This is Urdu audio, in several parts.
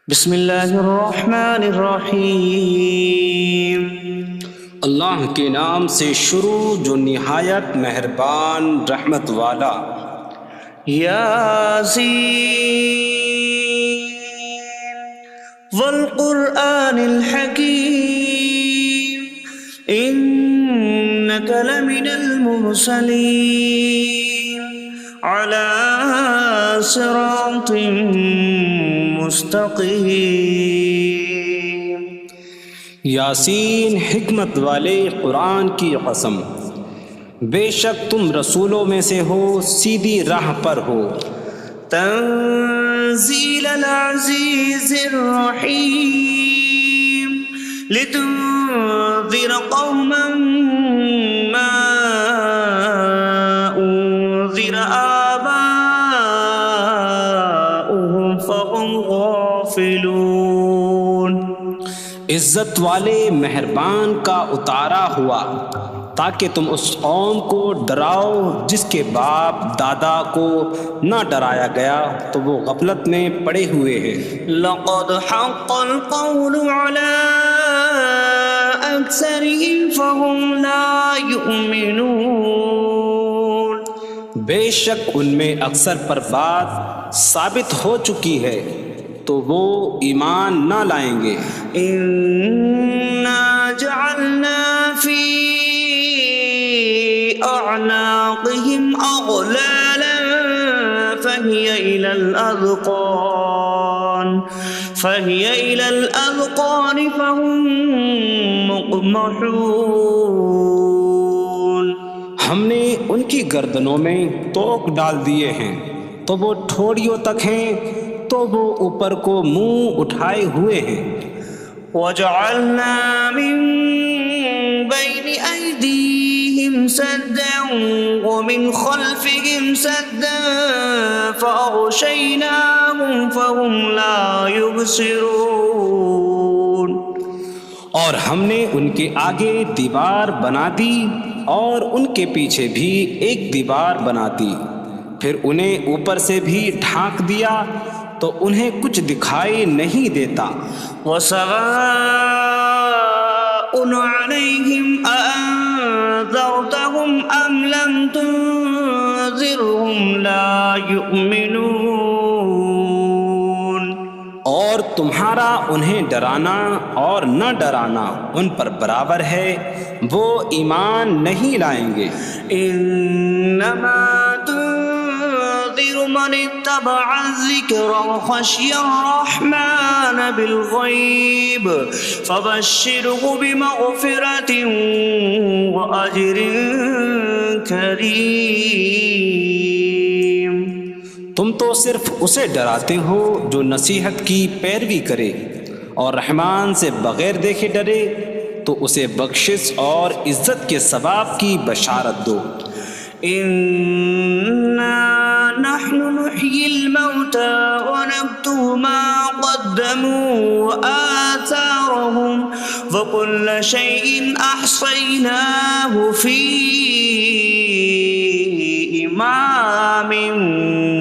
بسم اللہ الرحمن الرحیم۔ اللہ کے نام سے شروع جو نہایت مہربان رحمت والا۔ یاسین والقرآن الحکیم انک لمن المرسلین علی صراط مستقیم۔ یاسین حکمت والے قرآن کی قسم، بے شک تم رسولوں میں سے ہو، سیدھی راہ پر ہو۔ تنزیل العزیز الرحیم لتنذر قوما ما انذر آباؤهم فهم غافلون۔ عزت والے مہربان کا اتارا ہوا تاکہ تم اس قوم کو ڈراؤ جس کے باپ دادا کو نہ ڈرایا گیا تو وہ غفلت میں پڑے ہوئے ہیں۔ لقد حق القول على أكثرهم فهم لا يؤمنون۔ بے شک ان میں اکثر پر بات ثابت ہو چکی ہے تو وہ ایمان نہ لائیں گے۔ إنا جعلنا في أعناقهم أغلالا فهي إلى الأذقان فهم مقمحون۔ ہم نے ان کی گردنوں میں توق ڈال دیے ہیں تو وہ ٹھوڑیوں تک ہیں، تو وہ اوپر کو منہ اٹھائے ہوئے ہیں۔ وجعلنا من بين أيديهم سدا ومن خلفهم سدا فأغشيناهم فهم لا يبصرون۔ اور ہم نے ان کے آگے دیوار بنا دی اور ان کے پیچھے بھی ایک دیوار بنا دی، پھر انہیں اوپر سے بھی ڈھانک دیا تو انہیں کچھ دکھائی نہیں دیتا۔ وسواء عليهم أأنذرتهم أم لم تنذرهم لا يؤمنون۔ اور تمہارا انہیں ڈرانا اور نہ ڈرانا ان پر برابر ہے، وہ ایمان نہیں لائیں گے۔ انما تنذر من اتبع الذکر وخشی الرحمن بالغیب فبشره بمغفرة واجر کریم۔ تم تو صرف اسے ڈراتے ہو جو نصیحت کی پیروی کرے اور رحمان سے بغیر دیکھے ڈرے، تو اسے بخشش اور عزت کے ثواب کی بشارت دو۔ انا نحن نحيي الموتى ونكتب ما قدموا وآثارهم وكل شيء أحصيناه في إمام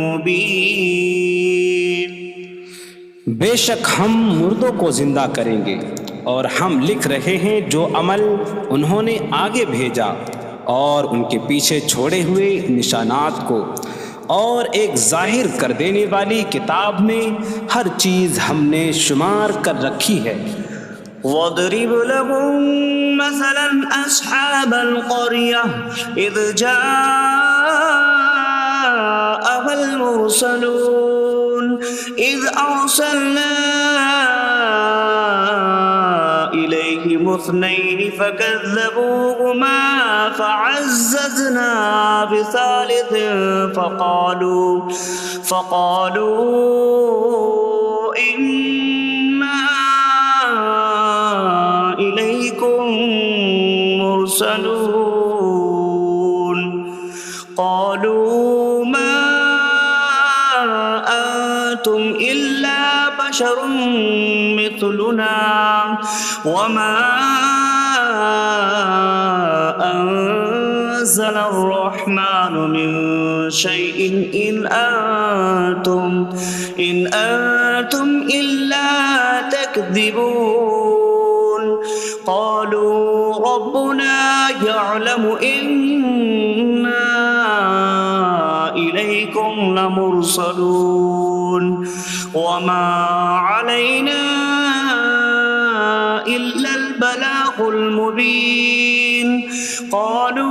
مبين۔ بے شک ہم مردوں کو زندہ کریں گے اور ہم لکھ رہے ہیں جو عمل انہوں نے آگے بھیجا اور ان کے پیچھے چھوڑے ہوئے نشانات کو، اور ایک ظاہر کر دینے والی کتاب میں ہر چیز ہم نے شمار کر رکھی ہے۔ وَاضْرِبْ لَهُم مَّثَلًا أَصْحَابَ الْقَرْيَةِ إِذْ جَاءَهَا الْمُرْسَلُونَ إِذْ أَرْسَلْنَا إِلَيْهِمُ اثْنَيْنِ فَكَذَّبُوهُمَا فَعَزَّزْنَا بِثَالِثٍ فَقَالُوا إِنَّا إِلَيْكُمْ مُرْسَلُونَ۔ قَالُوا مَا أَنتُمْ إِلَّا بَشَرٌ مِثْلُنَا وَمَا أَنتُمْ نزل الرحمن من شيء إن أنتم إلا تكذبون قالوا ربنا يعلم إنا إليكم لمرسلون وما علينا إلا البلاغ المبين قالوا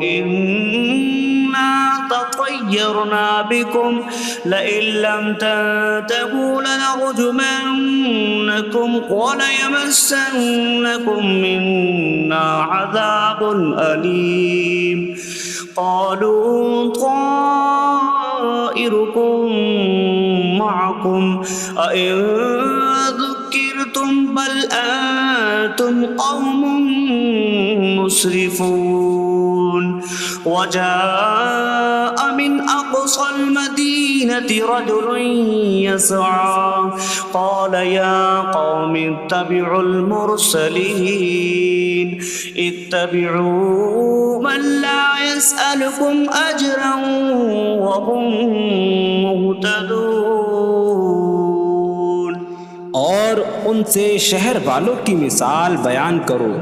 إنا تطيرنا بكم لئن لم تنتهوا لنرجمنكم وليمسنكم منا عذاب أليم قالوا طائركم معكم أئن ذكرتم بل أنتم قوم مسرفون وجاء من أقصى المدينة رجل يسعى قال يا قوم اتبعوا المرسلين اتبعوا من لا يسألكم أجرا وهم مهتدون اور ان سے شہر والوں کی مثال بیان کرو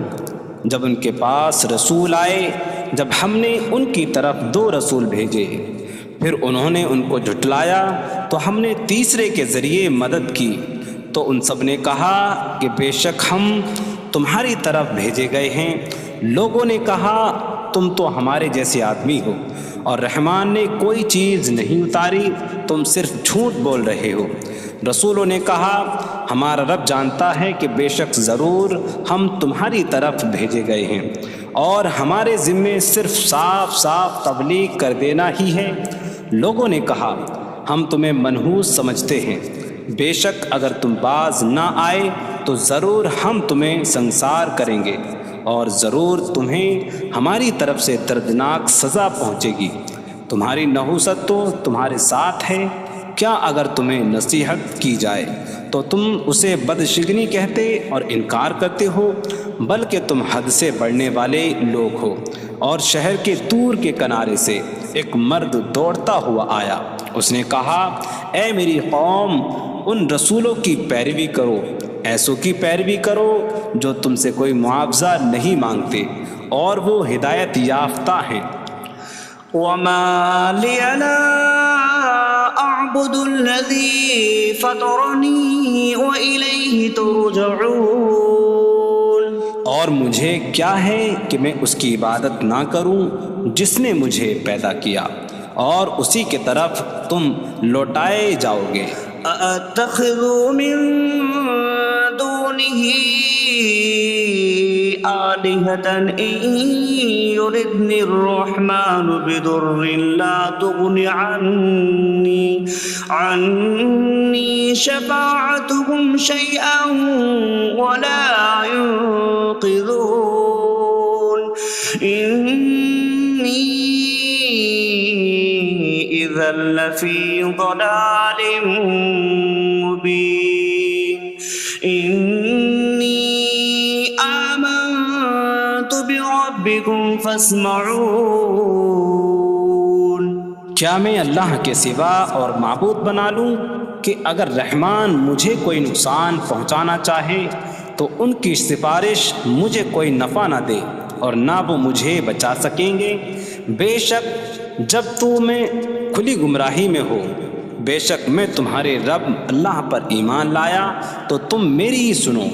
جب ان کے پاس رسول آئے جب ہم نے ان کی طرف 2 رسول بھیجے پھر انہوں نے ان کو جھٹلایا تو ہم نے تیسرے کے ذریعے مدد کی تو ان سب نے کہا کہ بے شک ہم تمہاری طرف بھیجے گئے ہیں لوگوں نے کہا تم تو ہمارے جیسے آدمی ہو اور رحمان نے کوئی چیز نہیں اتاری تم صرف جھوٹ بول رہے ہو رسولوں نے کہا ہمارا رب جانتا ہے کہ بے شک ضرور ہم تمہاری طرف بھیجے گئے ہیں اور ہمارے ذمے صرف صاف صاف تبلیغ کر دینا ہی ہے لوگوں نے کہا ہم تمہیں منحوس سمجھتے ہیں بے شک اگر تم باز نہ آئے تو ضرور ہم تمہیں سنسار کریں گے اور ضرور تمہیں ہماری طرف سے دردناک سزا پہنچے گی تمہاری نحوست تو تمہارے ساتھ ہے کیا اگر تمہیں نصیحت کی جائے تو تم اسے بدشگنی کہتے اور انکار کرتے ہو بلکہ تم حد سے بڑھنے والے لوگ ہو اور شہر کے دور کے کنارے سے ایک مرد دوڑتا ہوا آیا اس نے کہا اے میری قوم ان رسولوں کی پیروی کرو ایسوں کی پیروی کرو جو تم سے کوئی معاوضہ نہیں مانگتے اور وہ ہدایت یافتہ ہیں وما لي لا أعبد الذي فطرني وإليه ترجعون اور مجھے کیا ہے کہ میں اس کی عبادت نہ کروں جس نے مجھے پیدا کیا اور اسی کی طرف تم لوٹائے جاؤ گے أأتخذ من دونه آلهة إن يردني الرحمن بضر لا تغن عني شفاعتهم شيئا ولا ينقذون إني إذا لفي ضلال مبين إني آمنت بربكم فاسمعون کیا میں اللہ کے سوا اور معبود بنا لوں کہ اگر رحمان مجھے کوئی نقصان پہنچانا چاہے تو ان کی سفارش مجھے کوئی نفع نہ دے اور نہ وہ مجھے بچا سکیں گے بے شک جب میں کھلی گمراہی میں ہو بے شک میں تمہارے رب اللہ پر ایمان لایا تو تم میری ہی سنو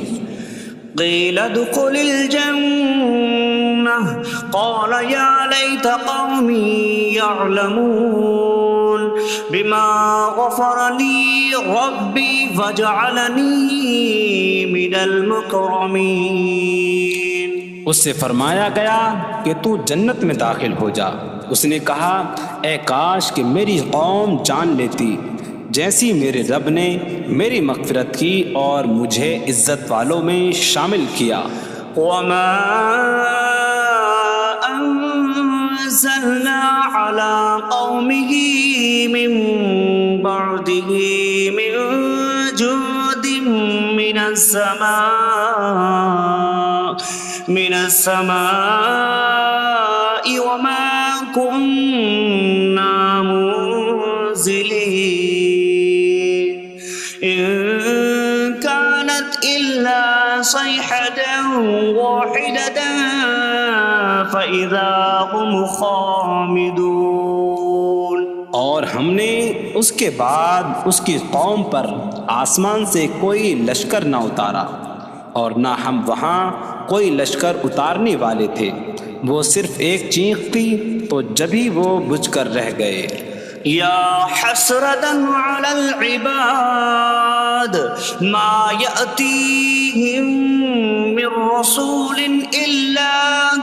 قيل ادخل الجنة قال يا ليت قومي يعلمون بما غفر لي ربي فجعلني من المكرمين اس سے فرمایا گیا کہ تو جنت میں داخل ہو جا اس نے کہا اے کاش کہ میری قوم جان لیتی جیسی میرے رب نے میری مغفرت کی اور مجھے عزت والوں میں شامل کیا وما أنزلنا على قومه من بعده من جود من السماء من السماء وما كنا منزلين إن كانت إلا صيحة واحدة فإذا هم خامدون۔ اور ہم نے اس کے بعد اس کی قوم پر آسمان سے کوئی لشکر نہ اتارا، اور نہ ہم وہاں کوئی لشکر اتارنے والے تھے، وہ صرف ایک چیخ تھی تو جبھی وہ بجھ کر رہ گئے۔ یا حسرة على العباد ما يأتيهم من رسول إلا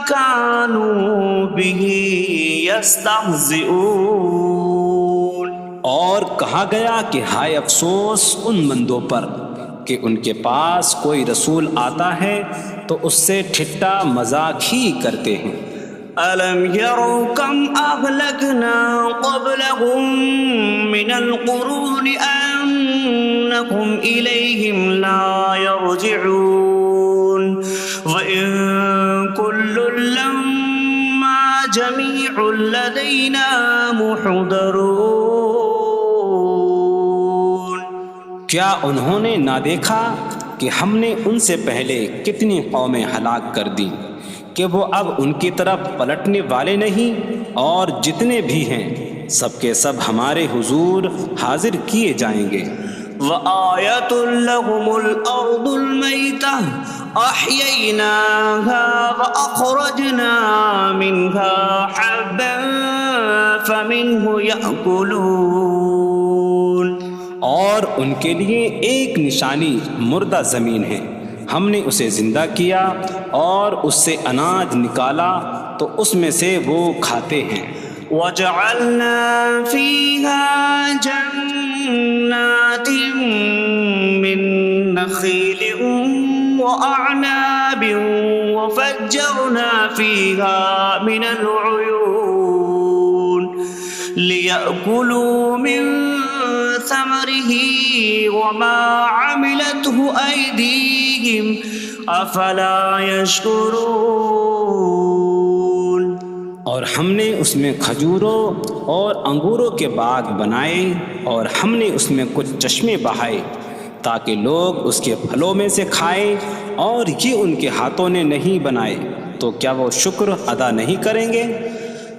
كانوا به يستهزئون۔ اور کہا گیا کہ ہائے افسوس ان بندوں پر کہ ان کے پاس کوئی رسول آتا ہے تو اس سے ٹھٹا مذاق ہی کرتے ہیں۔ أَلَمْ يَرَوْا كَمْ أَهْلَكْنَا قَبْلَهُمْ مِنَ الْقُرُونِ أَنَّكُمْ إِلَيْهِمْ لَا يَرْجِعُونَ وَإِن كُلٌّ لَّمَّا جَمِيعٌ لَّدَيْنَا مُحْضَرُونَ۔ کیا انہوں نے نہ دیکھا کہ ہم نے ان سے پہلے کتنی قومیں ہلاک کر دیں کہ وہ اب ان کی طرف پلٹنے والے نہیں، اور جتنے بھی ہیں سب کے سب ہمارے حضور حاضر کیے جائیں گے۔ وَآيَةٌ لَّهُمُ الْأَرْضُ الْمَيْتَةُ أَحْيَيْنَاهَا وَأَخْرَجْنَا مِنْهَا حَبًّا فَمِنْهُ يَأْكُلُونَ۔ اور ان کے لیے ایک نشانی مردہ زمین ہے، ہم نے اسے زندہ کیا اور اس سے اناج نکالا تو اس میں سے وہ کھاتے ہیں۔ وَجَعَلْنَا فِيهَا جَنَّاتٍ مِّن نَّخِيلٍ وَأَعْنَابٍ وَفَجَّرْنَا فِيهَا مِنَ الْعُيُونِ لِيَأْكُلُوا مِن ثَمَرِهِ وَمَا عَمِلَتْهُ أَيْدِيهِمْ أَفَلَا يَشْكُرُونَ۔ اور ہم نے اس میں کھجوروں اور انگوروں کے باغ بنائے، اور ہم نے اس میں کچھ چشمے بہائے تاکہ لوگ اس کے پھلوں میں سے کھائیں، اور یہ ان کے ہاتھوں نے نہیں بنائے، تو کیا وہ شکر ادا نہیں کریں گے؟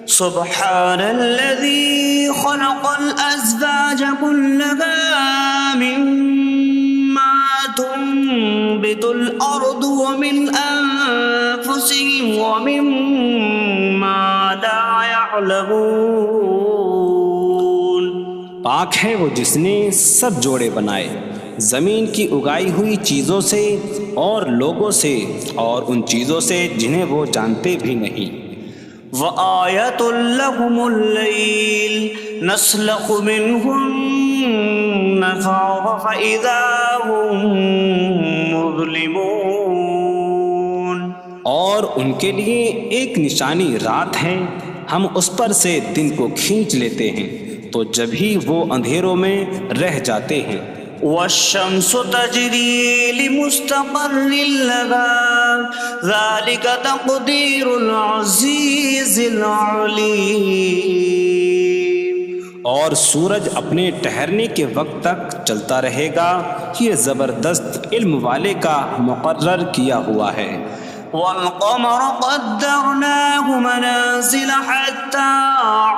سبحان الذي خلق الأزواج كلها مما تنبت الأرض ومن أنفسهم ومما لا يعلمون۔ پاک ہے وہ جس نے سب جوڑے بنائے زمین کی اگائی ہوئی چیزوں سے اور لوگوں سے اور ان چیزوں سے جنہیں وہ جانتے بھی نہیں۔ وَآيَةٌ لَّهُمُ اللَّيْلُ نَسْلَخُ مِنْهُ النَّهَارَ فَإِذَا هُم مُظْلِمُونَ۔ اور ان کے لیے ایک نشانی رات ہے، ہم اس پر سے دن کو کھینچ لیتے ہیں تو جبھی وہ اندھیروں میں رہ جاتے ہیں۔ وَالشَّمْسُ تَجْرِي لِمُسْتَقَرٍّ لَّهَا ذَلِكَ تَقْدِيرُ الْعَزِيزِ الْعَلِيمِ۔ اور سورج اپنے ٹھہرنے کے وقت تک چلتا رہے گا، یہ زبردست علم والے کا مقرر کیا ہوا ہے۔ وَالْقَمَرَ قَدَّرْنَاهُ مَنَازِلَ حَتَّى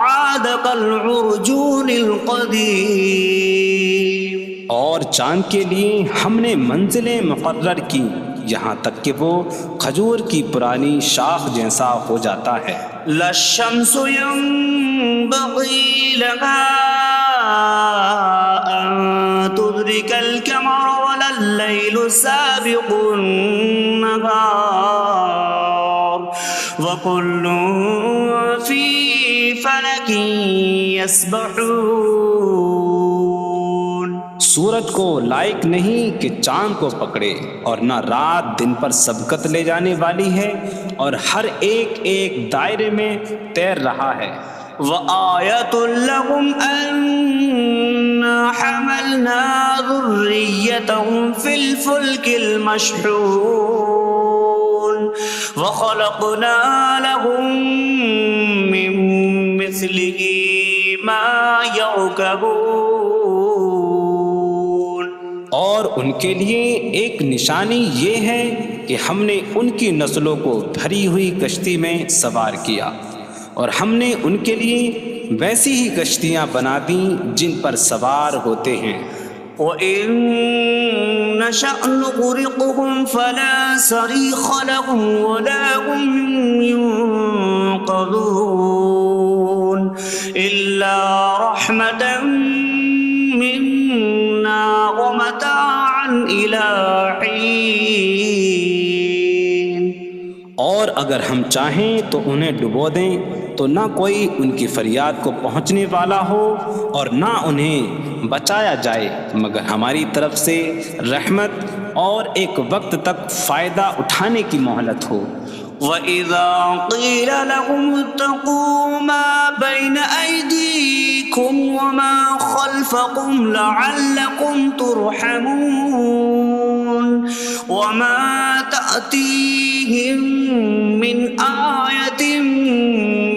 عَادَ كَالْعُرْجُونِ الْقَدِيمِ۔ اور چاند کے لیے ہم نے منزلیں مقرر کی یہاں تک کہ وہ کھجور کی پرانی شاخ جیسا ہو جاتا ہے۔ لا الشمس ينبغي لها أن تدرك القمر ولا الليل سابق النهار وكل في فلك يسبحون۔ سورج کو لائق نہیں کہ چاند کو پکڑے، اور نہ رات دن پر سبقت لے جانے والی ہے، اور ہر ایک ایک دائرے میں تیر رہا ہے۔ وَآيَةٌ لَّهُمْ أَنَّا حَمَلْنَا ذُرِّيَّتَهُمْ فِي الْفُلْكِ الْمَشْحُونِ۔ وخلقنا لهم من مثله ما يركبون. اور ان کے لیے ایک نشانی یہ ہے کہ ہم نے ان کی نسلوں کو بھری ہوئی کشتی میں سوار کیا، اور ہم نے ان کے لیے ویسی ہی کشتیاں بنا دیں جن پر سوار ہوتے ہیں. وَإِن نَّشَأْ نُغْرِقْهُمْ فَلَا صَرِيخَ لَهُمْ وَلَا هُمْ يُنقَذُونَ إِلَّا رَحْمَةً مِّنَّا وَمَتَاعًا إِلَىٰ حِينٍ. اور اگر ہم چاہیں تو انہیں ڈبو دیں تو نہ کوئی ان کی فریاد کو پہنچنے والا ہو اور نہ انہیں بچایا جائے مگر ہماری طرف سے رحمت اور ایک وقت تک فائدہ اٹھانے کی مہلت ہو. وَإِذَا قِيلَ لَهُمُ اتَّقُوا مَا بَيْنَ أَيْدِيكُمْ وَمَا خَلْفَكُمْ لَعَلَّكُمْ تُرْحَمُونَ وَمَا تَأْتِيهِم مِّنْ آيَةٍ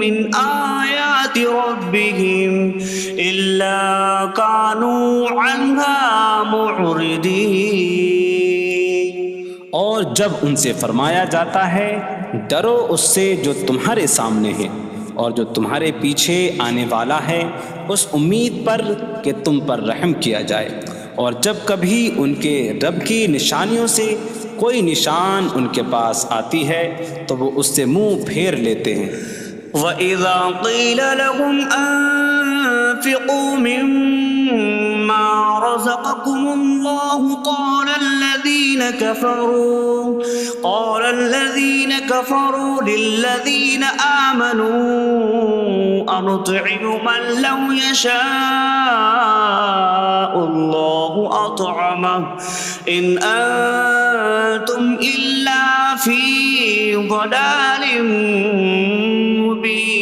مِّنْ آيَاتِ رَبِّهِمْ إِلَّا كَانُوا عَنْهَا مُعْرِضِينَ. اور جب ان سے فرمایا جاتا ہے ڈرو اس سے جو تمہارے سامنے ہے اور جو تمہارے پیچھے آنے والا ہے، اس امید پر کہ تم پر رحم کیا جائے، اور جب کبھی ان کے رب کی نشانیوں سے کوئی نشان ان کے پاس آتی ہے تو وہ اس سے منہ پھیر لیتے ہیں. وَإِذَا قِيلَ لَهُمْ أَنفِقُوا مِمَّا رَزَقَكُمُ اللَّهُ قَالَ الَّذِينَ كَفَرُوا لِلَّذِينَ آمَنُوا أَنُطْعِمُ مَن لَّوْ يَشَاءُ اللَّهُ أَطْعَمَهُ إِنْ أَنتُمْ إِلَّا فِي ضَلَالٍ مبین.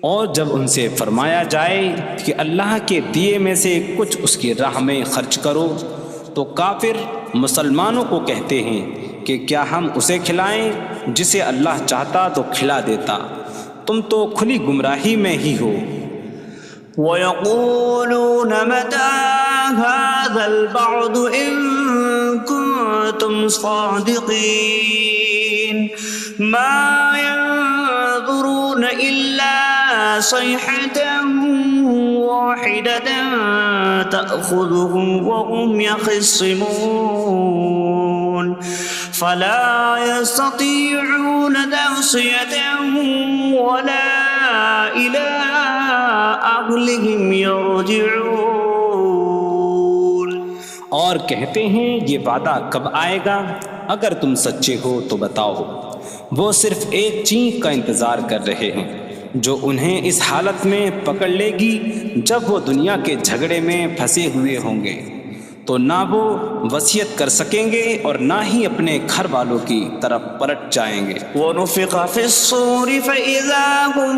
اور جب ان سے فرمایا جائے کہ اللہ کے دیے میں سے کچھ اس کی راہ میں خرچ کرو تو کافر مسلمانوں کو کہتے ہیں کہ کیا ہم اسے کھلائیں جسے اللہ چاہتا تو کھلا دیتا، تم تو کھلی گمراہی میں ہی ہو. وَيَقُولُونَ مَتَىٰ هَٰذَا الْوَعْدُ إِن كُنتُمْ صَادِقِينَ مَا يَنظُرُونَ إِلَّا صَيْحَةً وَاحِدَةً تَأْخُذُهُمْ وَهُمْ يَخِصِّمُونَ فَلَا يَسْتَطِيعُونَ تَوْصِيَةً وَلَا إِلَىٰ أَهْلِهِمْ يَرْجِعُونَ. اور کہتے ہیں یہ وعدہ کب آئے گا؟ اگر تم سچے ہو تو بتاؤ. وہ صرف ایک چینک کا انتظار کر رہے ہیں جو انہیں اس حالت میں پکڑ لے گی جب وہ دنیا کے جھگڑے میں پھنسے ہوئے ہوں گے، تو نہ وہ وصیت کر سکیں گے اور نہ ہی اپنے گھر والوں کی طرف پلٹ جائیں گے. وَنُفِخَ فِي الصُّورِ فَإِذَا هُم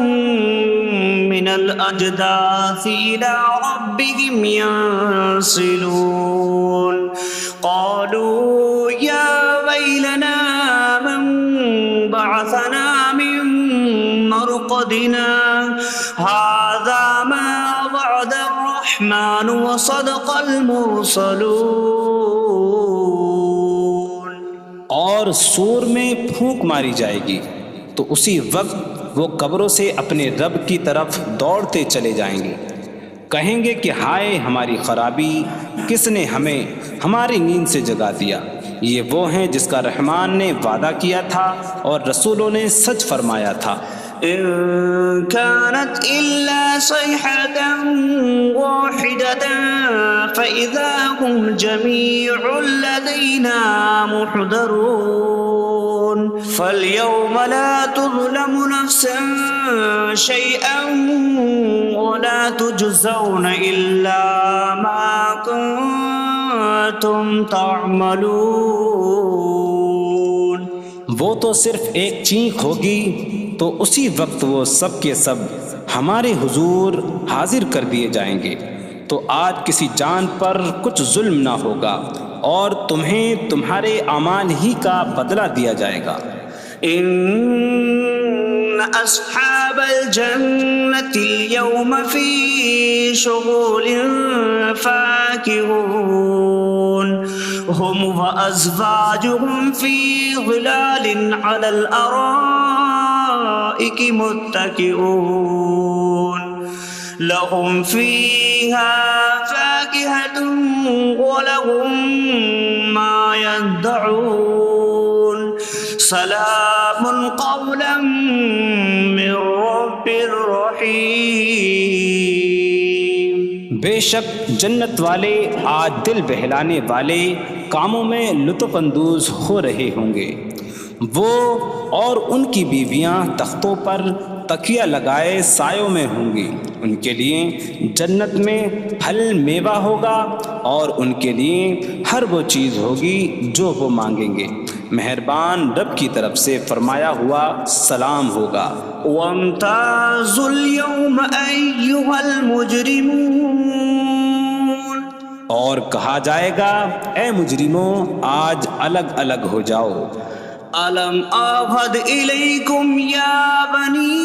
مِّنَ الْأَجْدَاثِ إِلَىٰ رَبِّهِمْ يَنسِلُونَ قَالُوا يَا وَيْلَنَا مَن بَعَثَنَا مِن مَّرْقَدِنَا هَٰذَا مَا وَعَدَ الرَّحْمَٰنُ وَصَدَقَ الْمُرْسَلُونَ. اور سور میں پھونک ماری جائے گی تو اسی وقت وہ قبروں سے اپنے رب کی طرف دوڑتے چلے جائیں گے، کہیں گے کہ ہائے ہماری خرابی، کس نے ہمیں ہماری نیند سے جگا دیا. یہ وہ ہیں جس کا رحمان نے وعدہ کیا تھا اور رسولوں نے سچ فرمایا تھا. إن كانت إلا صيحة واحدة فإذا هم جميع لدينا محضرون فاليوم لا تظلم نفس شيئا ولا تجزون إلا ما كنتم تعملون. وہ تو صرف ایک چینک ہوگی تو اسی وقت وہ سب کے سب ہمارے حضور حاضر کر دیے جائیں گے، تو آج کسی جان پر کچھ ظلم نہ ہوگا اور تمہیں تمہارے اعمال ہی کا بدلہ دیا جائے گا۔ إن أصحاب الجنة اليوم في شغل فاكهون هم وأزواجهم في ظلال على الأرائك متكئون لهم فيها فاكهة ولهم ما يدعون سلام قولا من رب رحیم۔ بے شک جنت والے آج دل بہلانے والے کاموں میں لطف اندوز ہو رہے ہوں گے۔ وہ اور ان کی بیویاں تختوں پر تکیہ لگائے سایوں میں ہوں گی۔ ان کے لیے جنت میں پھل میوہ ہوگا اور ان کے لیے ہر وہ چیز ہوگی جو وہ مانگیں گے۔ مہربان رب کی طرف سے فرمایا ہوا سلام ہوگا۔ وامتازوا اليوم أيها المجرمون، اور کہا جائے گا اے مجرموں آج الگ الگ ہو جاؤ۔ ألم أعهد إليكم يا بني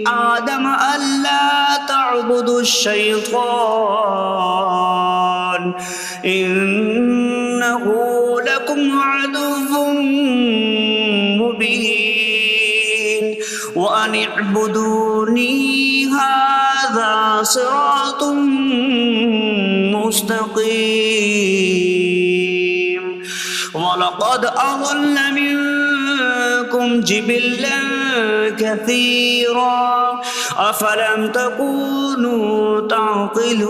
آدم ألا تعبدوا الشيطان إنه لكم عدو مبين وأن اعبدوني هذا صراط مستقيم وَلَقَدْ أَضَلَّ مِنكُمْ جِبِلًّا كَثِيرًا أَفَلَمْ تَكُونُوا تَعْقِلُونَ۔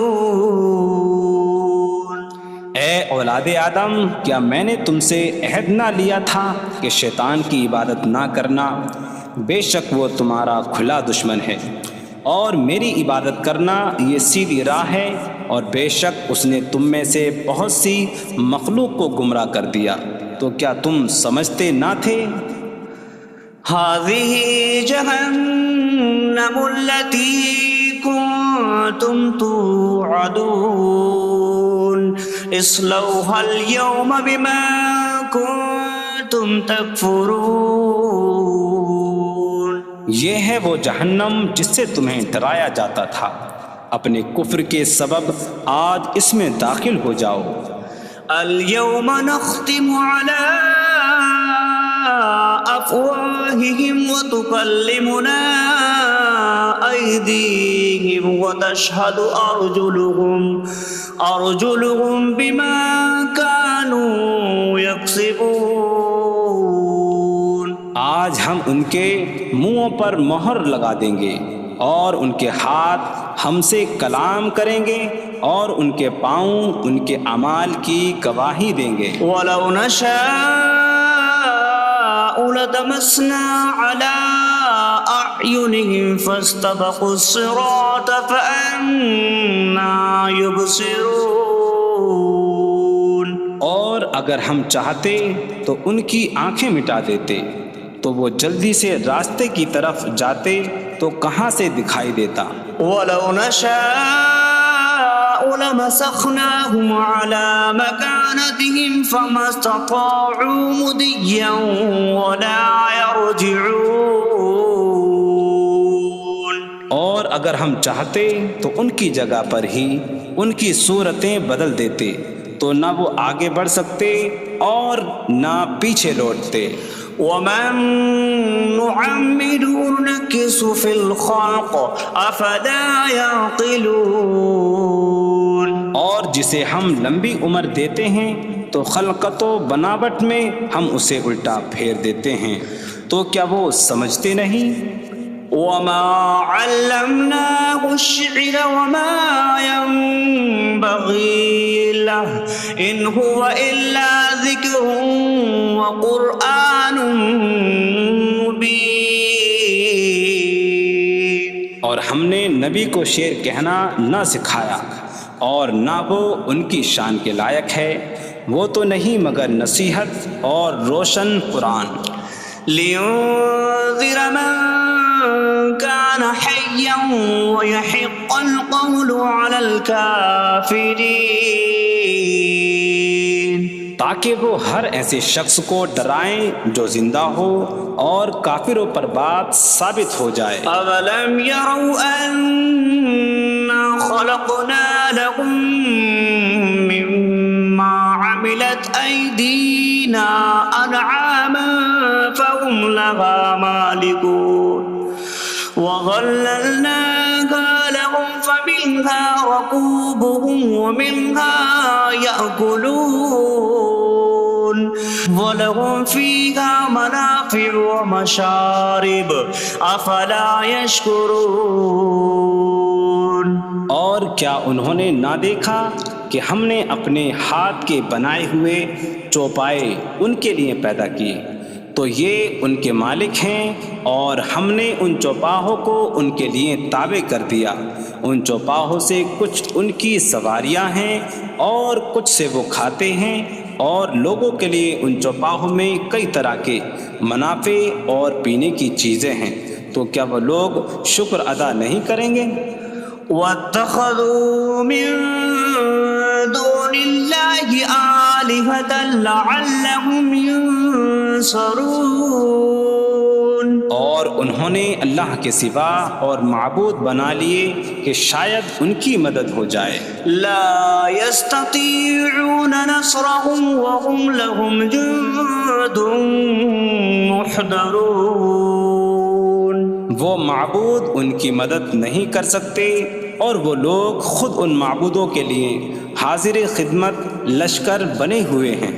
اے اولاد آدم، کیا میں نے تم سے عہد نہ لیا تھا کہ شیطان کی عبادت نہ کرنا؟ بے شک وہ تمہارا کھلا دشمن ہے، اور میری عبادت کرنا یہ سیدھی راہ ہے، اور بے شک اس نے تم میں سے بہت سی مخلوق کو گمراہ کر دیا، تو کیا تم سمجھتے نہ تھے؟ هذه جهنم التي كنتم توعدون اصلوها اليوم بما كنتم تكفرون۔ یہ ہے وہ جہنم جس سے تمہیں ڈرایا جاتا تھا، اپنے کفر کے سبب آج اس میں داخل ہو جاؤ۔ اليوم نختم على أفواههم وتكلمنا أيديهم وتشهد أرجلهم بما كانوا يكسبون۔ آج ہم ان کے منہوں پر مہر لگا دیں گے، اور ان کے ہاتھ ہم سے کلام کریں گے، اور ان کے پاؤں ان کے اعمال کی گواہی دیں گے۔ وَلَوْ نَشَاءُ لَطَمَسْنَا عَلَىٰ أَعْيُنِهِمْ فَاسْتَبَقُوا الصِّرَاطَ فَأَنَّىٰ يُبْصِرُونَ۔ اور اگر ہم چاہتے تو ان کی آنکھیں مٹا دیتے، تو وہ جلدی سے راستے کی طرف جاتے تو کہاں سے دکھائی دیتا۔ وَلَوْ نَشَاءُ لَمَسَخْنَاهُمْ عَلَىٰ مَكَانَتِهِمْ فَمَا اسْتَطَاعُوا مُضِيًّا وَلَا يَرْجِعُونَ۔ اور اگر ہم چاہتے تو ان کی جگہ پر ہی ان کی صورتیں بدل دیتے، تو نہ وہ آگے بڑھ سکتے اور نہ پیچھے لوٹتے۔ وَمَن نُعَمِّرْهُ نُنَكِّسْهُ فِي الْخَلْقِ أَفَلَا يَعْقِلُونَ۔ اور جسے ہم لمبی عمر دیتے ہیں تو خلقت و بناوٹ میں ہم اسے الٹا پھیر دیتے ہیں، تو کیا وہ سمجھتے نہیں؟ وَمَا عَلَّمْنَاهُ الشِّعْرَ وَمَا يَنبَغِي لَهُ إِنْ هُوَ إِلَّا ذِكْرٌ وَقُرْآنٌ مُبِينٌ۔ اور ہم نے نبی کو شعر کہنا نہ سکھایا، اور نہ وہ ان کی شان کے لائق ہے، وہ تو نہیں مگر نصیحت اور روشن قرآن۔ لِيُنذِرَ مَن كَانَ حَيًّا حيا ويحق القول على الكافرين تاکہ وہ ہر ایسے شخص کو ڈرائیں جو زندہ ہو اور کافروں پر بات ثابت ہو جائے۔ أولم يروا أنا خلقنا لهم مما عملت أيدينا أنعاما فهم لها مالكون وظللناها لهم فمنها ركوبهم ومنها يأكلون وَلَهُمْ فِيهَا مَنَافِعُ وَمَشَارِبُ أَفَلَا يَشْكُرُونَ۔ اور کیا انہوں نے نہ دیکھا کہ ہم نے اپنے ہاتھ کے بنائے ہوئے چوپائے ان کے لیے پیدا کیے، تو یہ ان کے مالک ہیں، اور ہم نے ان چوپاہوں کو ان کے لیے تابع کر دیا۔ ان چوپاہوں سے کچھ ان کی سواریاں ہیں اور کچھ سے وہ کھاتے ہیں، اور لوگوں کے لیے ان چوپاہوں میں کئی طرح کے منافع اور پینے کی چیزیں ہیں، تو کیا وہ لوگ شکر ادا نہیں کریں گے؟ وَاتَّخَذُوا مِن دُونِ اللَّهِ آلِهَةً لَعَلَّهُمْ يُنصَرُونَ۔ اور انہوں نے اللہ کے سوا اور معبود بنا لیے کہ شاید ان کی مدد ہو جائے۔ لا يستطيعون نصرهم وهم لهم جند محضرون۔ وہ معبود ان کی مدد نہیں کر سکتے، اور وہ لوگ خود ان معبودوں کے لیے حاضر خدمت لشکر بنے ہوئے ہیں۔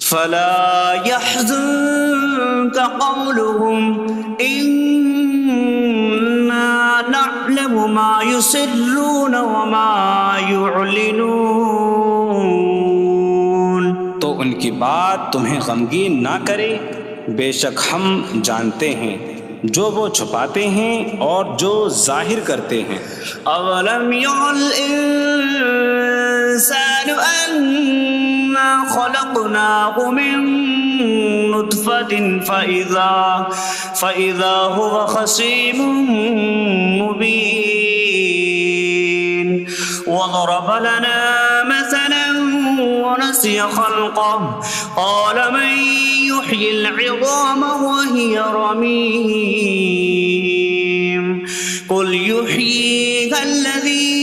فلا يحزنك قولهم إنا نعلم ما يسرون وما يعلنون۔ تو ان کی بات تمہیں غمگین نہ کرے، بے شک ہم جانتے ہیں جو وہ چھپاتے ہیں اور جو ظاہر کرتے ہیں۔ اولم ير الانسان انا خلقناه من نطفة فإذا هو خصيم مبين وضرب لنا مثلا ونسي خلقه قال من يحيي العظام وهي رميم قل يحييها الذي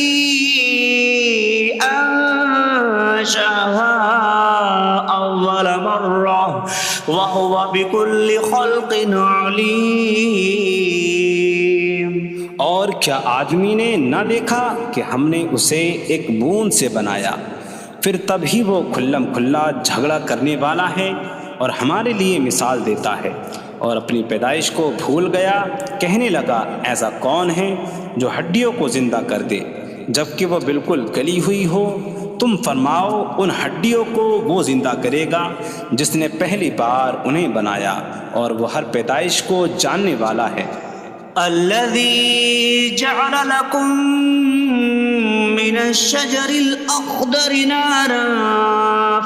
أنشأها أول مرة وهو بكل خلق عليم۔ اور کیا آدمی نے نہ دیکھا کہ ہم نے اسے ایک بوند سے بنایا، پھر تب ہی وہ کھلم کھلا جھگڑا کرنے والا ہے اور ہمارے لیے مثال دیتا ہے، اور اپنی پیدائش کو بھول گیا، کہنے لگا ایسا کون ہے جو ہڈیوں کو زندہ کر دے جبکہ وہ بالکل گلی ہوئی ہو؟ تم فرماؤ ان ہڈیوں کو وہ زندہ کرے گا جس نے پہلی بار انہیں بنایا، اور وہ ہر پیدائش کو جاننے والا ہے۔ الذي جعل لكم من الشجر الأخضر نارا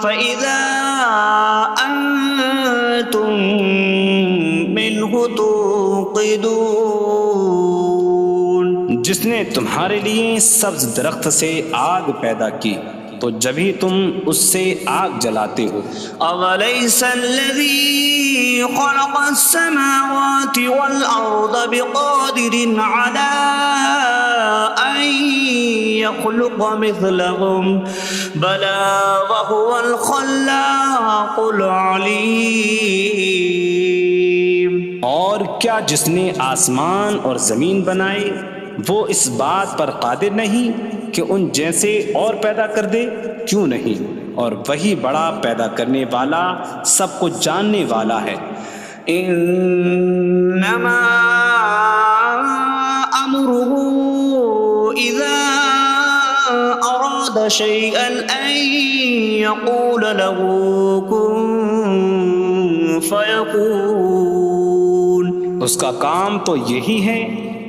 فإذا أنتم منه توقدون۔ جس نے تمہارے لیے سبز درخت سے آگ پیدا کی تو جبھی تم اس سے آگ جلاتے ہو۔ أَوَلَيْسَ الَّذِي خَلَقَ السَّمَاوَاتِ وَالْأَرْضَ بِقَادِرٍ عَلَىٰ أَن يَخْلُقَ مِثْلَهُم بَلَىٰ وَهُوَ الْخَلَّاقُ الْعَلِيمُ۔ اور کیا جس نے آسمان اور زمین بنائے وہ اس بات پر قادر نہیں کہ ان جیسے اور پیدا کر دے؟ کیوں نہیں، اور وہی بڑا پیدا کرنے والا سب کچھ جاننے والا ہے۔ انما امره اذا اراد شيئا ان يقول له كن فيكون۔ اس کا کام تو یہی ہے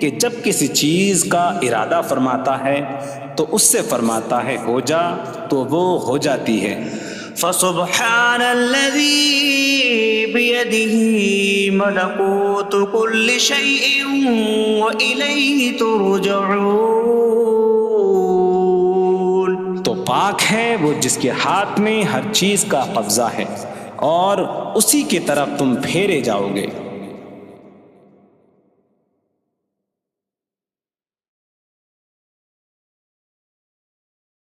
کہ جب کسی چیز کا ارادہ فرماتا ہے تو اس سے فرماتا ہے ہو جا، تو وہ ہو جاتی ہے۔ فسبحان الذي بيده ملكوت كل شيء وإليه ترجعون. تو پاک ہے وہ جس کے ہاتھ میں ہر چیز کا قبضہ ہے اور اسی کی طرف تم پھیرے جاؤ گے.